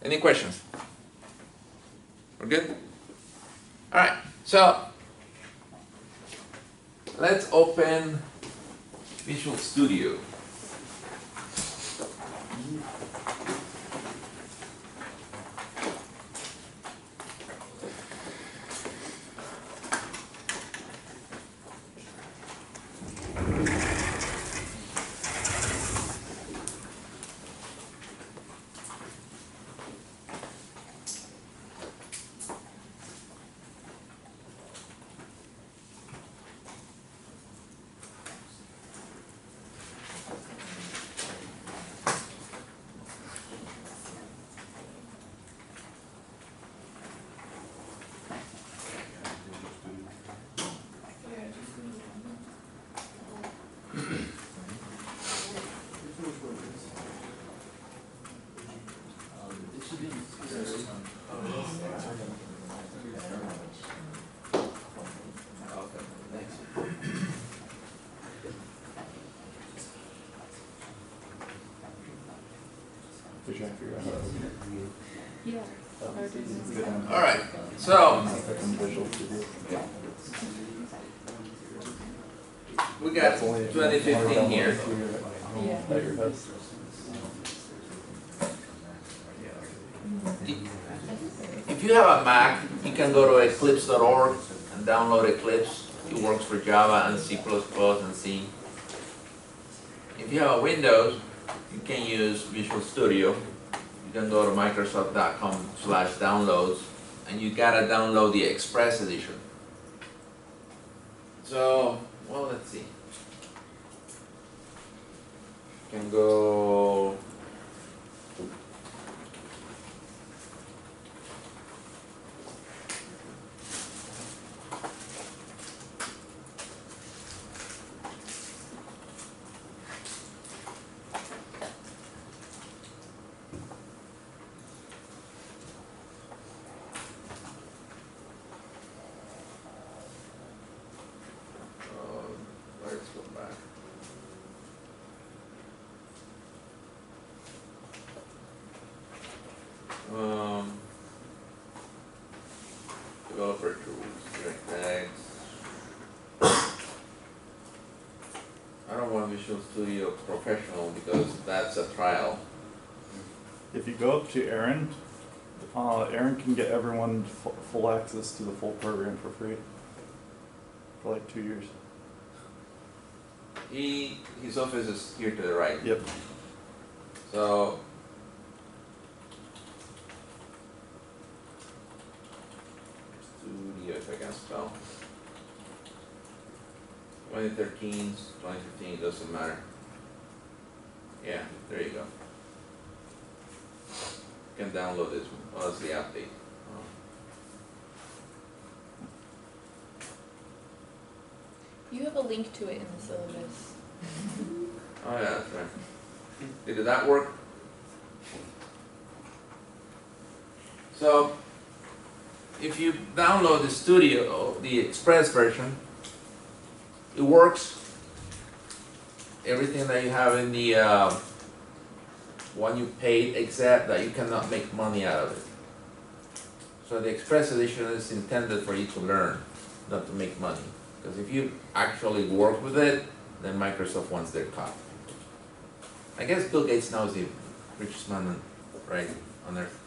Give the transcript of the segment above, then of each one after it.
Any questions? We're good? All right, so let's open Visual Studio. All right, so we got 2015 here. If you have a Mac, you can go to eclipse.org and download Eclipse. It works for Java and C++ and C. If you have a Windows, you can use Visual Studio. You can go to microsoft.com/downloads and you gotta download the Express edition. So, well, let's see. You can go let's go back. Developer tools, DirectX. I don't want Visual Studio Professional because that's a trial. If you go up to Aaron, Aaron can get everyone full access to the full program for free for like 2 years. His office is here to the right. Yep. So Studio, if I can spell. 2013, 2015, doesn't matter. Yeah, there you go. You can download this one. Oh, that's the update. You have a link to it in the syllabus. Oh yeah, that's right. Did that work? So, if you download the Studio, the Express version, it works. Everything that you have in the one you paid, except that you cannot make money out of it. So the Express edition is intended for you to learn, not to make money. Because if you actually work with it, then Microsoft wants their cut. I guess Bill Gates now is the richest man, right, on earth.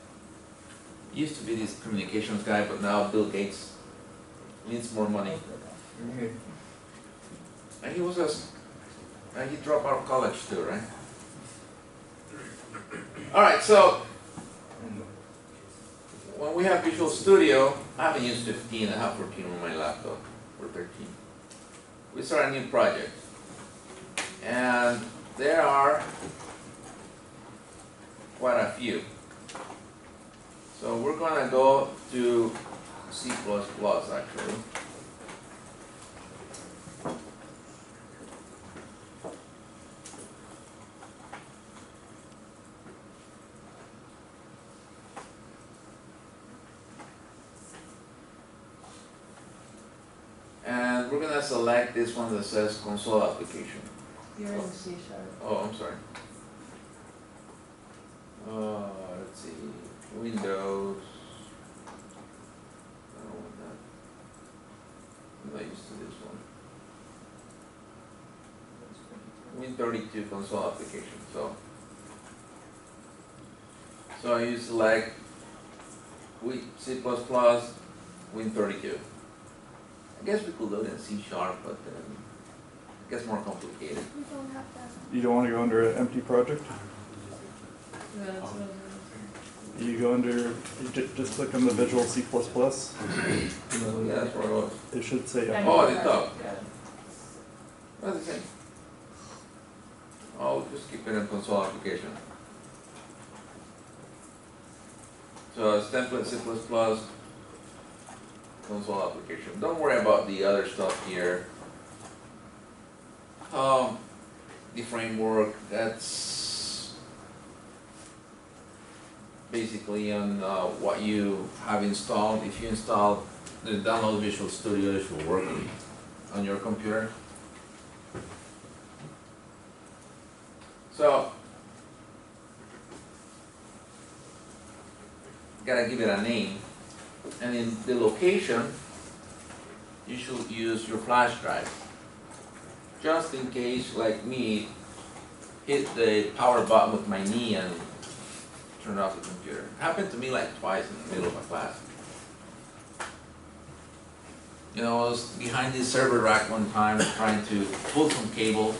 He used to be this communications guy, but now Bill Gates needs more money. And he was he dropped out of college too, right? All right, so when we have Visual Studio, I haven't used 15, I have 14 on my laptop, or 13. We start a new project, and there are quite a few. So we're going to go to C++ actually. And we're going to select this one that says console application. You're in C sharp. Oh, I'm sorry. Let's see. Windows. Oh, I'm not used to this one. Win32 console application. So you select with C++, Win32. I guess we could load in C#, but it gets more complicated. We don't have that. You don't want to go under an empty project? You go under, just click on the Visual C++. Yeah, that's where I was. It should say, Oh, at the top. What's it say? Oh, just keep it in console application. So it's template C++, console application. Don't worry about the other stuff here. The framework, that's basically on what you have installed. If you install the download Visual Studio, it should work on your computer. So, gotta give it a name, and in the location, you should use your flash drive. Just in case, like me, hit the power button with my knee and turn off the computer. It happened to me like twice in the middle of a class. You know, I was behind this server rack one time trying to pull some cable,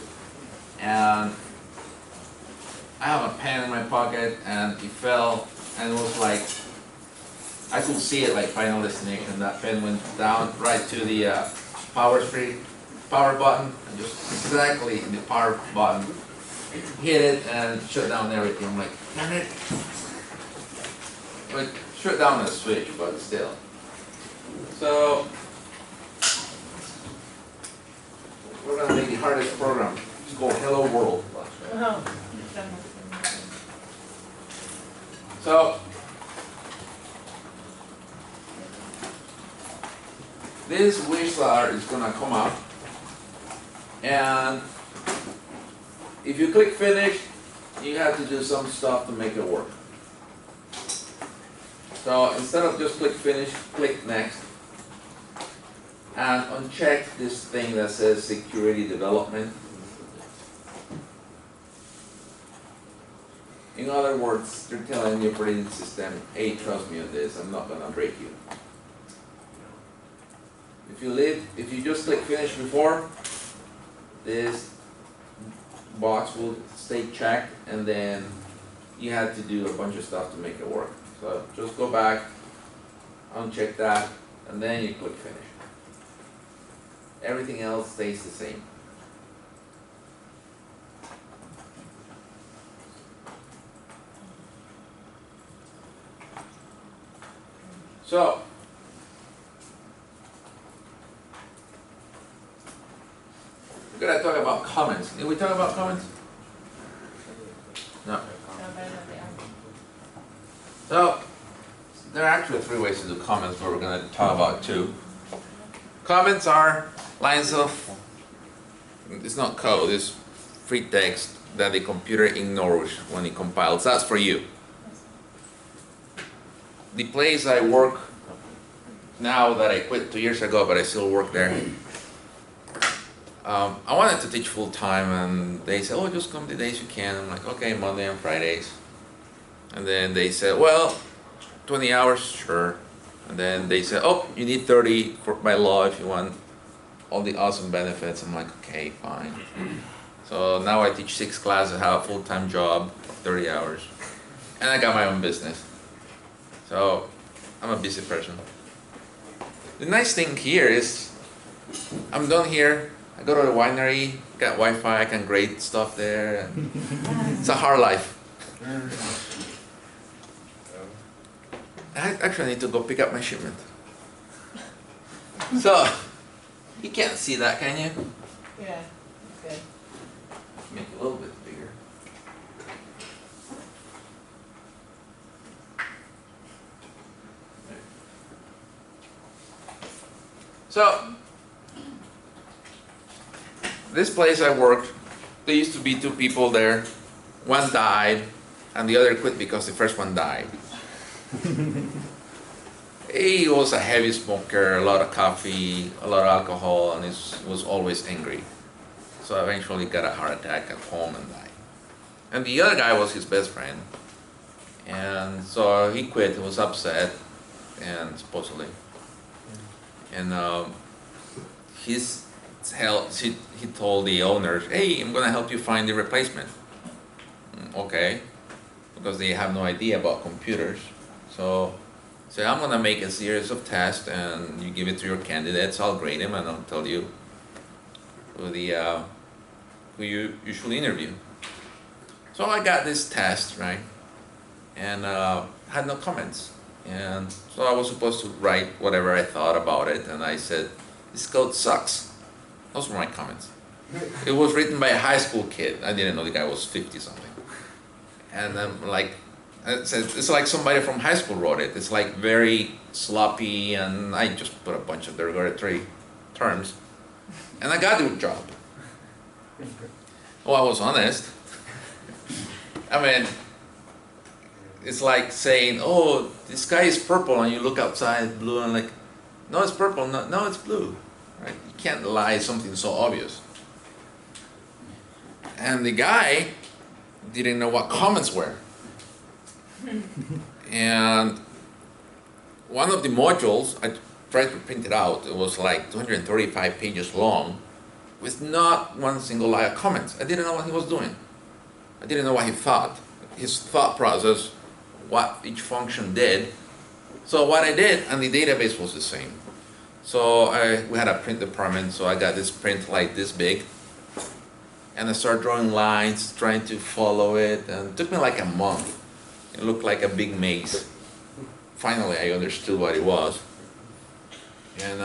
and I have a pen in my pocket and it fell, and it was like, I could see it like Final Destination. That pen went down right to the power button, and just exactly in the power button, hit it and shut down everything. I'm like, damn it. It shut down the switch, but still. So, we're gonna make the hardest program. It's called Hello World. So, this wizard is gonna come up, and if you click finish, you have to do some stuff to make it work. So instead of just click finish, click next, and uncheck this thing that says security development. In other words, they're telling the operating system, hey, trust me on this, I'm not gonna break you. If you just click finish before, this box will stay checked, and then you have to do a bunch of stuff to make it work. So just go back, uncheck that, and then you click finish. Everything else stays the same. So, we're going to talk about comments. Did we talk about comments? No. So, there are actually 3 ways to do comments, but we're going to talk about 2. Comments are lines of, it's not code, it's free text that the computer ignores when it compiles. That's for you. The place I work now, that I quit 2 years ago, but I still work there, I wanted to teach full time, and they said, oh, just come the days you can. I'm like, okay, Monday and Fridays. And then they said, well, 20 hours, sure. And then they said, oh, you need 30 by law if you want all the awesome benefits. I'm like, okay, fine. So now I teach 6 classes, have a full-time job, 30 hours. And I got my own business. So I'm a busy person. The nice thing here is, I'm done here. I go to the winery, got Wi-Fi, I can grade stuff there. And it's a hard life. I actually need to go pick up my shipment. So, you can't see that, can you? Yeah, good. Make it a little bit bigger. So, this place I worked, there used to be 2 people there. One died, and the other quit because the first one died. He was a heavy smoker, a lot of coffee, a lot of alcohol, and he was always angry. So eventually got a heart attack at home and died. And the other guy was his best friend. And so he quit, he was upset, and supposedly. And he told the owners, hey, I'm gonna help you find the replacement. Okay, because they have no idea about computers. So I'm gonna make a series of tests and you give it to your candidates, I'll grade them and I'll tell you who you should interview. So I got this test, right? And had no comments. And so I was supposed to write whatever I thought about it, and I said, this code sucks. Those were my comments. It was written by a high school kid. I didn't know the guy was 50 something. And I'm like, it's like somebody from high school wrote it. It's like very sloppy, and I just put a bunch of derogatory terms. And I got the job. Well, I was honest. I mean, it's like saying, oh, the sky is purple, and you look outside, blue, and like, no, it's purple, no, it's blue. Right? You can't lie something so obvious. And the guy didn't know what comments were. And one of the modules, I tried to print it out, it was like 235 pages long, with not one single line of comments. I didn't know what he was doing. I didn't know what he thought, his thought process, what each function did. So what I did, and the database was the same. So we had a print department, so I got this print like this big. And I started drawing lines, trying to follow it, and it took me like a month. It looked like a big maze. Finally, I understood what it was. And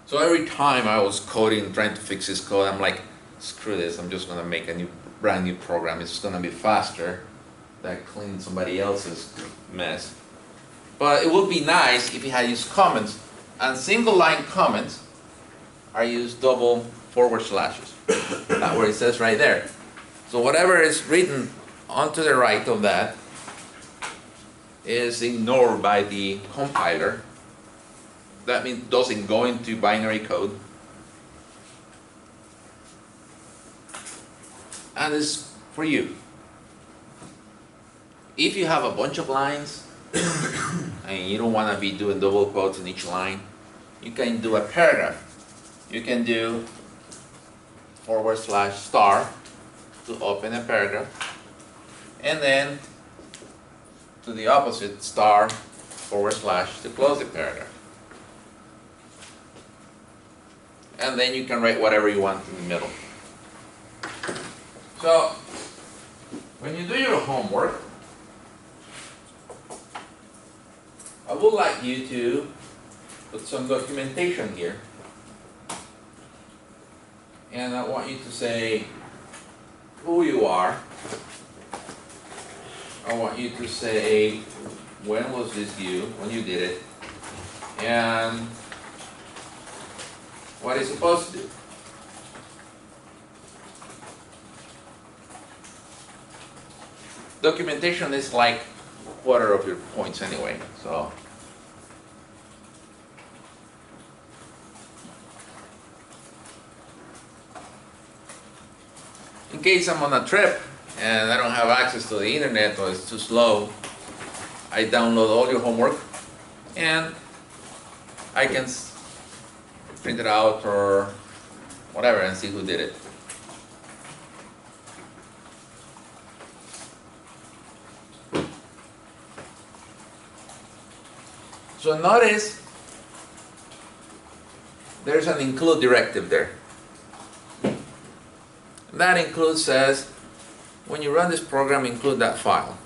so every time I was coding, trying to fix this code, I'm like, screw this, I'm just gonna make a brand new program. It's just gonna be faster than cleaning somebody else's mess. But it would be nice if you had used comments, and single line comments are used double forward slashes. That's where it says right there. So whatever is written onto the right of that is ignored by the compiler. That means it doesn't go into binary code. And it's for you. If you have a bunch of lines and you don't want to be doing double quotes in each line, you can do a paragraph. You can do / star to open a paragraph, and then to the opposite, star / to close the paragraph. And then you can write whatever you want in the middle. So when you do your homework, I would like you to put some documentation here. And I want you to say who you are. I want you to say when was this due, when you did it, and what it's supposed to do. Documentation is like a quarter of your points anyway, so. In case I'm on a trip and I don't have access to the internet or it's too slow, I download all your homework and I can print it out or whatever and see who did it. So notice there's an include directive there. That include says, when you run this program, include that file.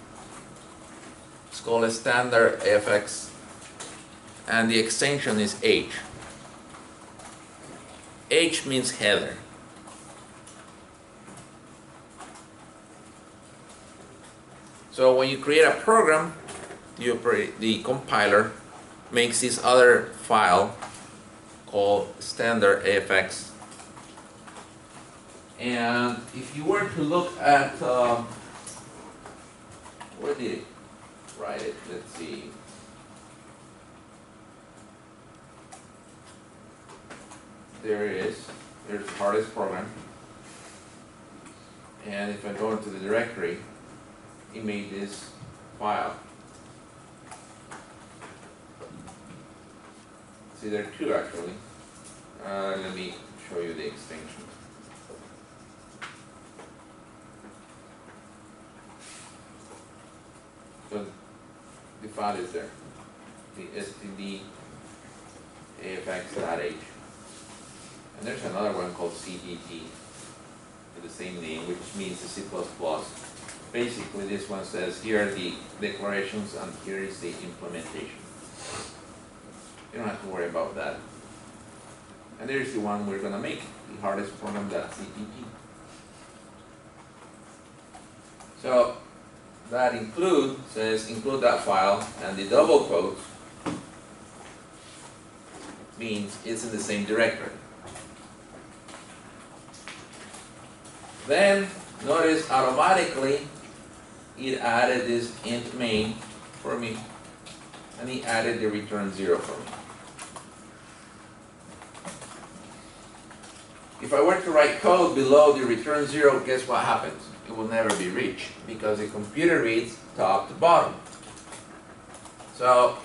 It's called a standard AFX, and the extension is H. H means header. So when you create a program, the compiler makes this other file called standard AFX. And if you were to look at, where did it? write it. Let's see. There it is. There's the hardest program. And if I go into the directory, it made this file. See, there are two actually. Let me show you the extension. So the file is there, the std afx.h. And there's another one called cdt with the same name, which means the C++. Basically, this one says here are the declarations and here is the implementation. You don't have to worry about that. And there's the one we're going to make, the hardest program.cpp. So that says include that file, and the double quote means it's in the same directory. Then notice automatically it added this int main for me, and he added the return 0 for me. If I were to write code below the return 0, guess what happens? It will never be reached because the computer reads top to bottom. So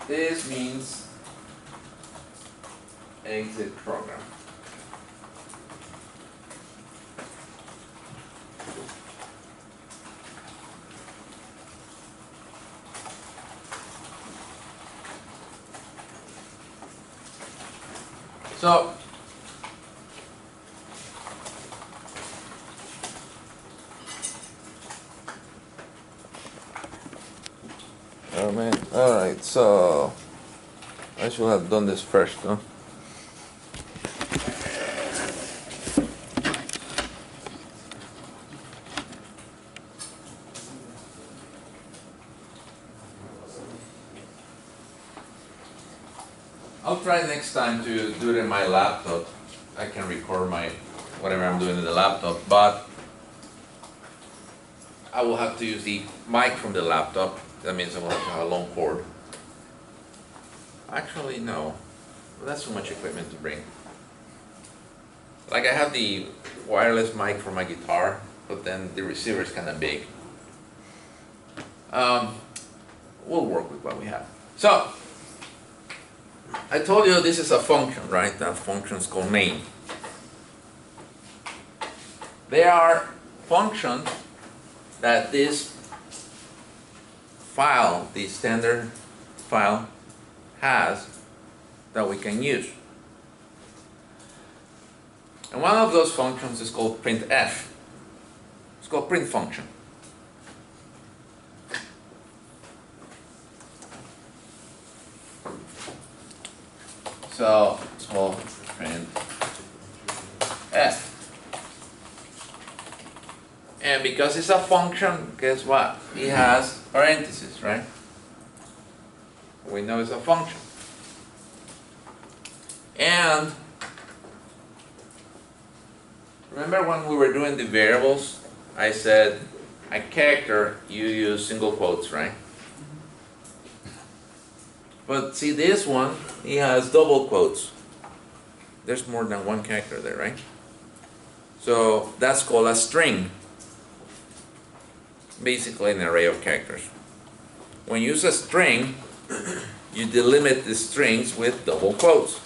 this means exit program. So oh man, alright, so I should have done this first, huh? I'll try next time to do it in my laptop. I can record my whatever I'm doing in the laptop, but I will have to use the mic from the laptop. That means I will have to have a long cord. Actually, no. Well, that's too much equipment to bring. Like I have the wireless mic for my guitar, but then the receiver is kind of big. We'll work with what we have. So, I told you this is a function, right? That function is called main. There are functions that this file, the standard file, has that we can use. And one of those functions is called printf. It's called print function. So it's called printf. And because it's a function, guess what? It has parentheses, right? We know it's a function. And remember when we were doing the variables, I said a character you use single quotes, right? But see this one, he has double quotes. There's more than one character there, right? So that's called a string. Basically an array of characters. When you use a string, you delimit the strings with double quotes.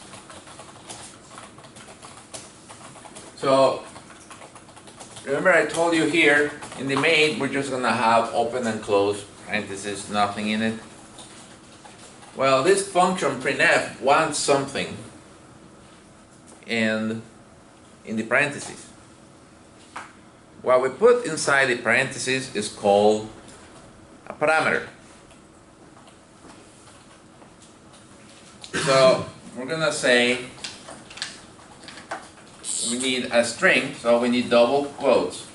So remember I told you here in the main we're just gonna have open and close parentheses, nothing in it. Well, this function printf wants something in the parentheses. What we put inside the parentheses is called a parameter. So we're gonna say we need a string, so we need double quotes.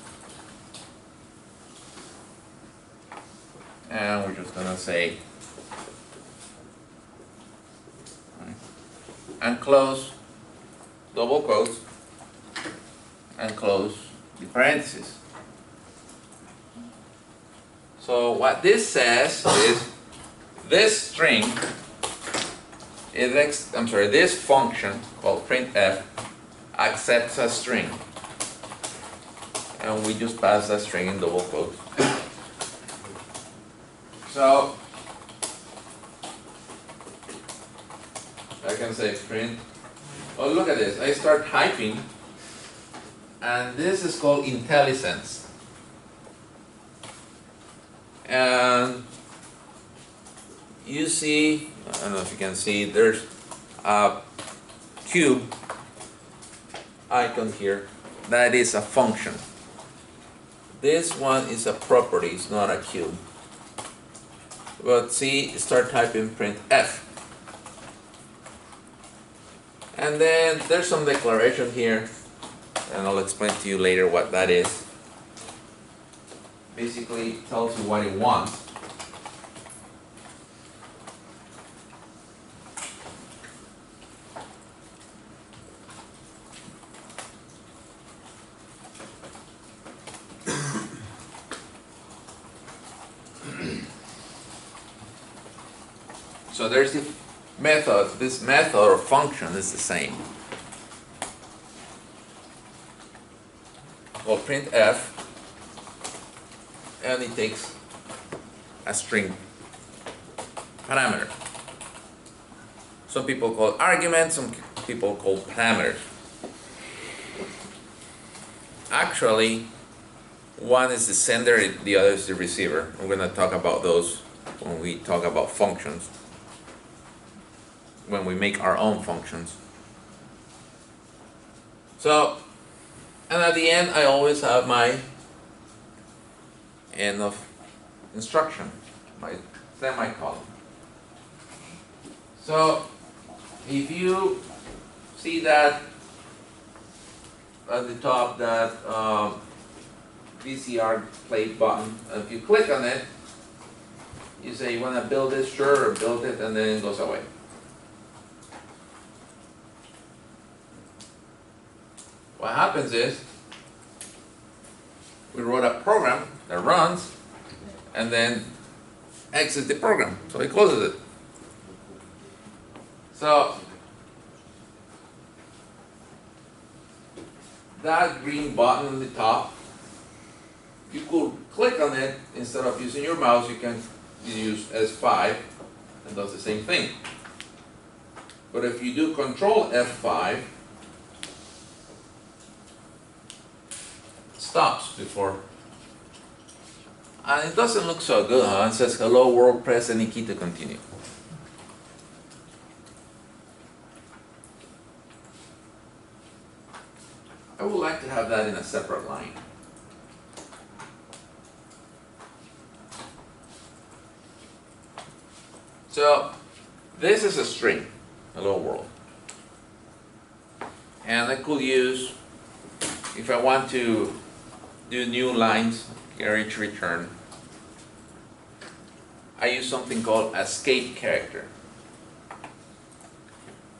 And we're just gonna say and close double quotes and close the parentheses. So what this says is this string is this function called printf accepts a string, and we just pass that string in double quotes. So I can say print. Oh, look at this. I start typing, and this is called IntelliSense. And you see, I don't know if you can see, there's a cube icon here. That is a function. This one is a property, it's not a cube. But see, start typing printf. And then there's some declaration here, and I'll explain to you later what that is. Basically, it tells you what it wants. So there's the method. This method or function is the same. Well, printf, and it takes a string parameter. Some people call it arguments, some people call parameters. Actually, one is the sender, the other is the receiver. We're going to talk about those when we talk about functions, when we make our own functions. So, and at the end I always have my end of instruction, my semicolon. So if you see that at the top, that VCR play button, if you click on it, you say you want to build this, sure, or build it, and then it goes away. What happens is, we wrote a program that runs, and then exits the program, so it closes it. So, that green button on the top, you could click on it, instead of using your mouse, you can use S5, and does the same thing. But if you do Control F5, stops before, and it doesn't look so good, huh? It says hello world, press any key to continue. I would like to have that in a separate line. So this is a string, hello world, and I could use, if I want to do new lines, carriage return, I use something called escape character.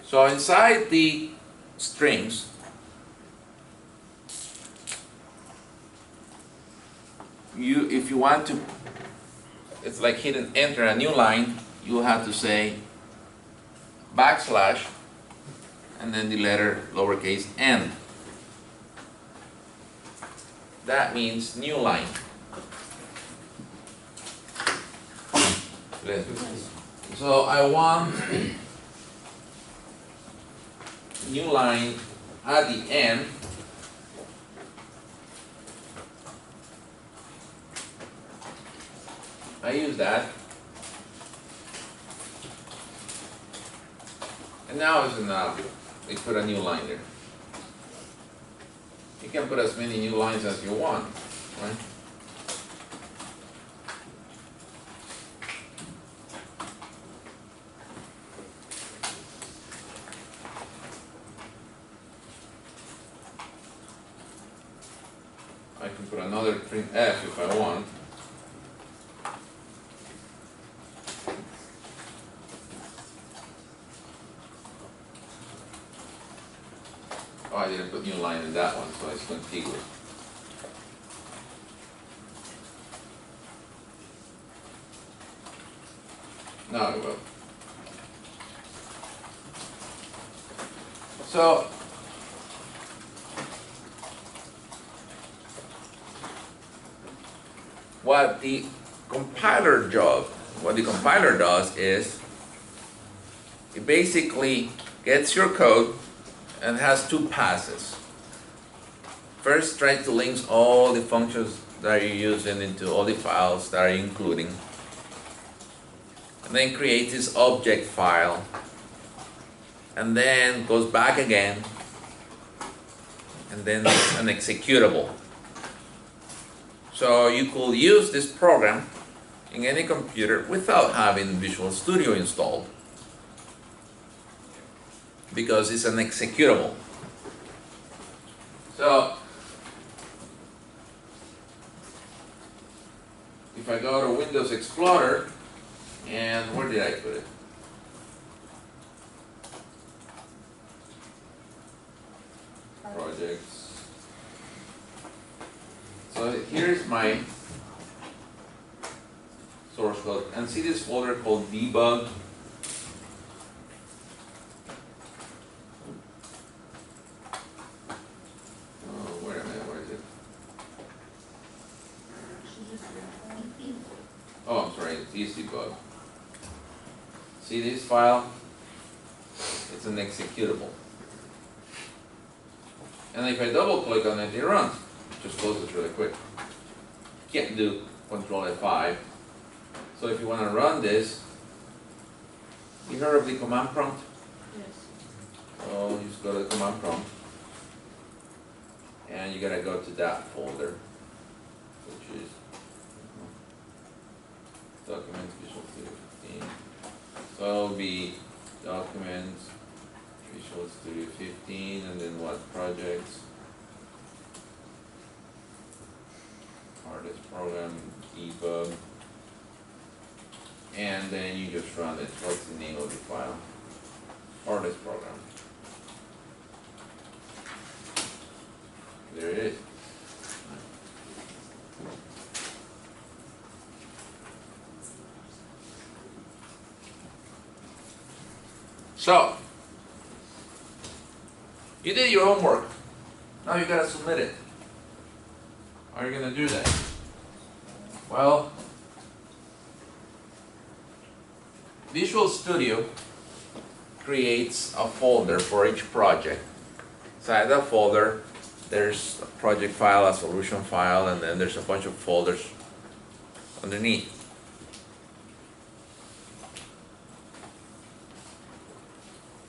So inside the strings, if you want to, it's like hitting enter a new line, you have to say backslash and then the letter lowercase n. That means new line. So I want new line at the end. I use that. And now it's enough. We put a new line there. You can put as many new lines as you want, right? I can put another printf if I want. Oh, I didn't put new line in that one, so it's contiguous. Now it will. So, what the compiler does is it basically gets your code and has two passes. First, try to link all the functions that you're using into all the files that are including. And then create this object file. And then goes back again. And then an executable. So you could use this program in any computer without having Visual Studio installed, because it's an executable. So if I go to Windows Explorer, and where did I put it? Projects. So here's my source code, and see this folder called debug. Oh, wait a minute, where is it? Oh, I'm sorry, it's debug. See this file? It's an executable. And if I double click on it, it runs. Just close it really quick. Can't do Control F5. So if you want to run this, you heard of the command prompt? Yes. So you just go to the command prompt, and you gotta go to that folder, which is Documents Visual Studio 15. So it'll be Documents Visual Studio 15, and then what? Projects. Artist program, debug, and then you just run it. What's the name of the file? Artist program. There it is. So, you did your homework. Now you gotta submit it. How are you gonna do that? Well, Visual Studio creates a folder for each project. Inside that folder, there's a project file, a solution file, and then there's a bunch of folders underneath.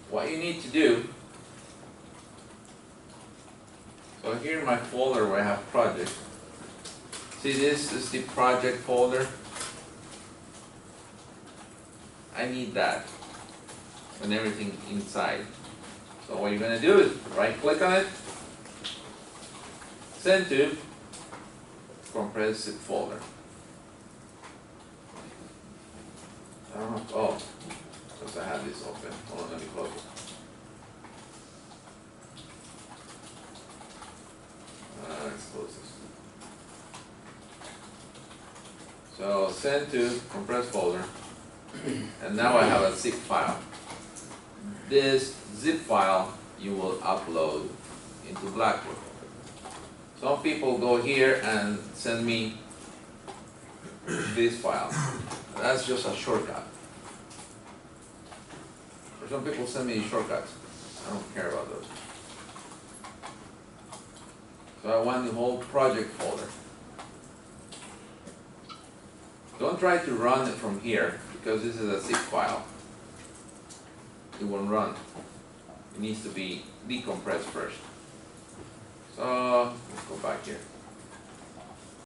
What you need to do, so here in my folder where I have project, see this is the project folder. I need that and everything inside. So what you're going to do is right click on it, send to compressed zip folder. Oh, because I have this open. Hold on, let me close it. Let's close this. So send to compressed folder, and now I have a zip file. This zip file you will upload into Blackboard. Some people go here and send me this file. That's just a shortcut. Or some people send me shortcuts. I don't care about those. So I want the whole project folder. Don't try to run it from here, because this is a zip file. It won't run. It needs to be decompressed first. So let's go back here.